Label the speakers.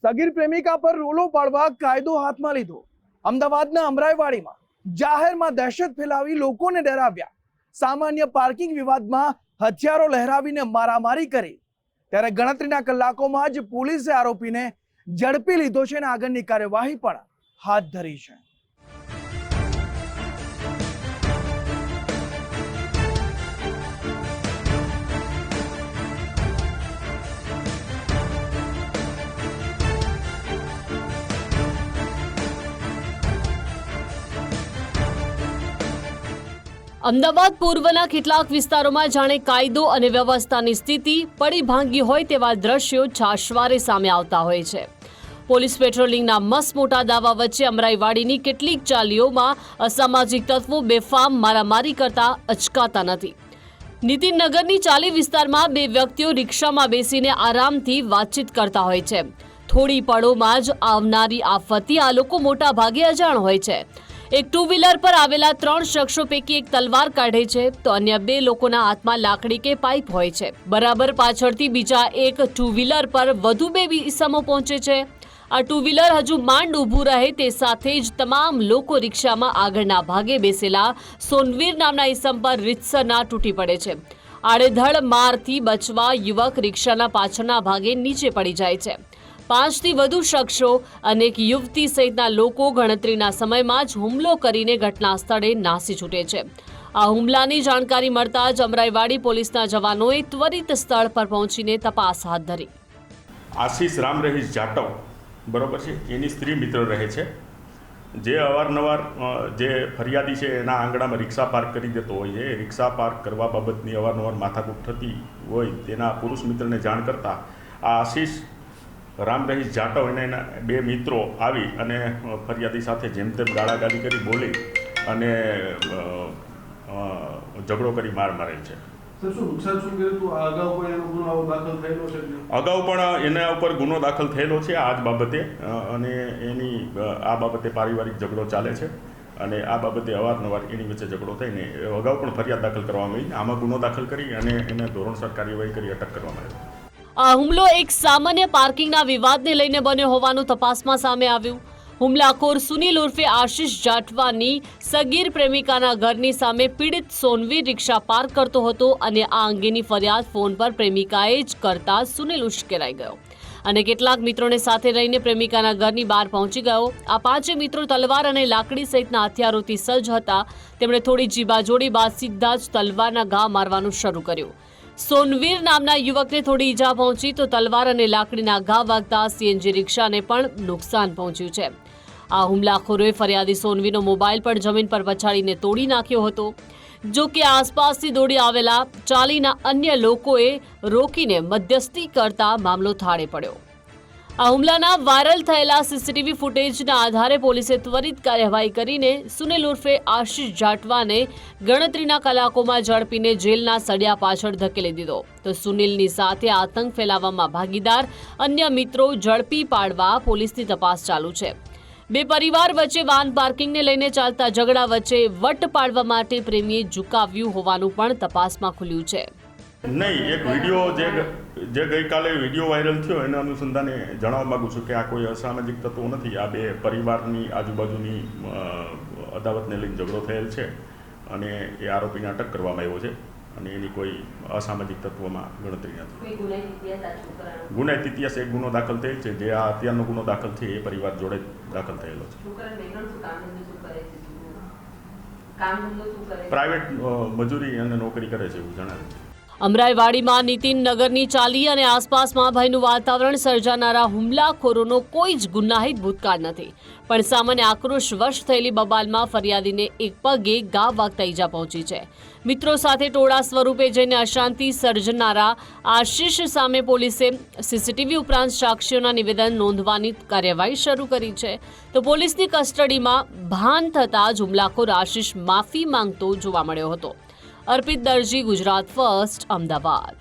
Speaker 1: સગીર પ્રેમિકા પર રોલો પાડવા કાયદો હાથમાં લીધો। અમદાવાદના અમરાઈવાડીમાં જાહેરમાં દહેશત ફેલાવી લોકોને ડરાવ્યા। સામાન્ય પાર્કિંગ વિવાદમાં હથિયારો લહેરાવીને મારામારી કરી ત્યારે ગણતરીના કલાકોમાં જ પોલીસે આરોપીને ઝડપી લીધો છે અને આગળની કાર્યવાહી પણ હાથ ધરી છે।
Speaker 2: અમદાવાદ પૂર્વના કેટલાક વિસ્તારોમાં જાણે કાયદો અને વ્યવસ્થાની સ્થિતિ પડી ભાંગી હોય તેવા દ્રશ્યો છાશવારે સામે આવતા હોય છે। પોલીસ પેટ્રોલિંગના મસમોટા દાવા વચ્ચે અમરાઈવાડીની કેટલીક ચાલીઓમાં અસામાજિક તત્વો બેફામ મારામારી કરતા અચકાતા નથી। નીતિનગરની ચાલી વિસ્તારમાં બે વ્યક્તિઓ રિક્ષામાં બેસીને આરામથી વાતચીત કરતા હોય છે। થોડી પળોમાં જ આવનારી આફતથી આ લોકો મોટા ભાગે અજાણ હોય છે। એક ટુ વ્હીલર પર આવેલા 3 શખ્સો પૈકી એક તલવાર કાઢે છે તો અન્ય 2 લોકોના હાથમાં લાકડી કે પાઇપ હોય છે। બરાબર પાછળથી બીજા એક ટુ વ્હીલર પર વધુ 2 ઈસમો પહોંચે છે। આ ટુ વ્હીલર હજુ માંડ ઊભું રહે તે સાથે જ તમામ લોકો રિક્ષામાં આગળના ભાગે બેસેલા સોનવીર નામના ઈસમ પર રીતસરના તૂટી પડે છે। આડેધડ મારથી બચવા યુવક રિક્ષાના પાછળના ભાગે નીચે પડી જાય છે। 5 થી વધુ શખ્સો અને એક યુવતી સહિતના લોકો ગણતરીના સમયમાં જ હુમલો કરીને ઘટના સ્થળે નાસી છૂટે છે। આ હુમલાની જાણકારી મળતા જ અમરાઈવાડી પોલીસના જવાનોએ ત્વરિત સ્થળ પર પહોંચીને તપાસ હાથ ધરી।
Speaker 3: આશીષ રામરહીશ જાટવ બરોબર છે, એની સ્ત્રી મિત્ર રહે છે, જે અવારનવાર જે ફરિયાદી છે એના આંગણામાં રિક્ષા પાર્ક કરી દેતો હોય છે। રિક્ષા પાર્ક કરવા બાબતની અવારનવાર માથાકૂટ થતી હોય તેના પુરુષ મિત્રને જાણ કરતા આ આશીષ રામરહીશ જાટવ અને એના 2 મિત્રો આવી અને ફરિયાદી સાથે જેમ તેમ ગાળાગાળી કરી બોલી અને ઝઘડો કરી માર મારેલ છે। અગાઉ પણ એના ઉપર ગુનો દાખલ થયેલો છે આ જ બાબતે અને એની આ બાબતે પારિવારિક ઝઘડો ચાલે છે અને આ બાબતે અવારનવાર એની વચ્ચે ઝઘડો થઈને અગાઉ પણ ફરિયાદ દાખલ કરવામાં આવી। આમાં ગુનો દાખલ કરી અને એને ધોરણસર કાર્યવાહી કરી અટક કરવામાં આવી।
Speaker 2: આ હુમલો એક સામાન્ય પાર્કિંગના વિવાદને લઈને બન્યો હોવાનું તપાસમાં સામે આવ્યું। હુમલાખોર સુનિલ ઉર્ફે આશીષ જાટવાની સગીર પ્રેમિકાના ઘરની સામે પીડિત સોનવીર રિક્ષા પાર્ક કરતો હતો અને આ અંગેની ફરિયાદ ફોન પર પ્રેમિકાએ જ કરતા સુનિલ ઉશ્કેરાઈ ગયો અને કેટલાક મિત્રોને સાથે રહીને પ્રેમિકાના ઘરની બહાર પહોંચી ગયો। આ 5 મિત્રો તલવાર અને લાકડી સહિતના હથિયારોથી સજ્જ હતા। તેમણે થોડી જીબાજોડી બાદ સીધા જ તલવારના ઘા મારવાનું શરૂ કર્યું। સોનવીર નામના યુવકને થોડી ઈજા પહોંચી તો તલવાર અને લાકડીના ઘા વાગતા સીએનજી રિક્ષાને પણ નુકસાન પહોંચ્યું છે। આ હુમલાખોરોએ ફરિયાદી સોનવીરનો મોબાઈલ પણ જમીન પર પછાડીને તોડી નાખ્યો હતો। જો કે આસપાસથી દોડી આવેલા ચાલીના અન્ય લોકોએ રોકીને મધ્યસ્થી કરતા મામલો થાળે પડ્યો। આ હુમલાના વાયરલ થયેલા સીસીટીવી ફૂટેજના આધારે પોલીસે ત્વરિત કાર્યવાહી કરીને સુનિલ ઉર્ફે આશીષ જાટવાને ગણતરીના કલાકોમાં ઝડપીને જેલના સળિયા પાછળ ધકેલી દીધો તો સુનિલની સાથે આતંક ફેલાવવામાં ભાગીદાર અન્ય મિત્રો ઝડપી પાડવા પોલીસની તપાસ ચાલુ છે। 2 પરિવાર વચ્ચે વાહન પાર્કિંગને લઈને ચાલતા ઝઘડા વચ્ચે વટ પાડવા માટે પ્રેમીએ ઝુકાવ્યું હોવાનું પણ તપાસમાં ખુલ્યું છે।
Speaker 3: નહીં, એક વિડીયો જે ગઈકાલે વિડીયો વાયરલ થયો એના અનુસંધાને જણાવવા માગું છું કે આ કોઈ અસામાજિક તત્વો નથી। આ 2 પરિવારની આજુબાજુની અદાવતને લઈને ઝઘડો થયેલ છે અને એ આરોપીને અટક કરવામાં આવ્યો છે અને એની કોઈ અસામાજિક તત્વોમાં ગણતરી નથી। ગુનાહિત ઇતિહાસ એક ગુનો દાખલ થયેલ છે, જે આ અત્યારનો ગુનો દાખલ છે એ પરિવાર જોડે દાખલ થયેલો છે। પ્રાઇવેટ મજૂરી અને નોકરી કરે છે એવું જણાવે છે।
Speaker 2: અમરાઈવાડીમાં નીતિનગરની ચાલી અને આસપાસમાં ભયનું વાતાવરણ સર્જાનારા હુમલાખોરોનો કોઈ જ ગુનાહિત ભૂતકાળ નથી, પણ સામાન્ય આક્રોશ વશ થયેલી બબાલમાં ફરિયાદીને એક પગે ઘા વાગતા ઈજા પહોંચી છે। મિત્રો સાથે ટોળા સ્વરૂપે જઈને અશાંતિ સર્જનારા આશીષ સામે પોલીસે સીસીટીવી ઉપરાંત સાક્ષીઓના નિવેદન નોંધવાની કાર્યવાહી શરૂ કરી છે તો પોલીસની કસ્ટડીમાં ભાન થતાં જ હુમલાખોર આશીષ માફી માંગતો જોવા મળ્યો હતો। અર્પિત દરજી, ગુજરાત ફર્સ્ટ, અમદાવાદ।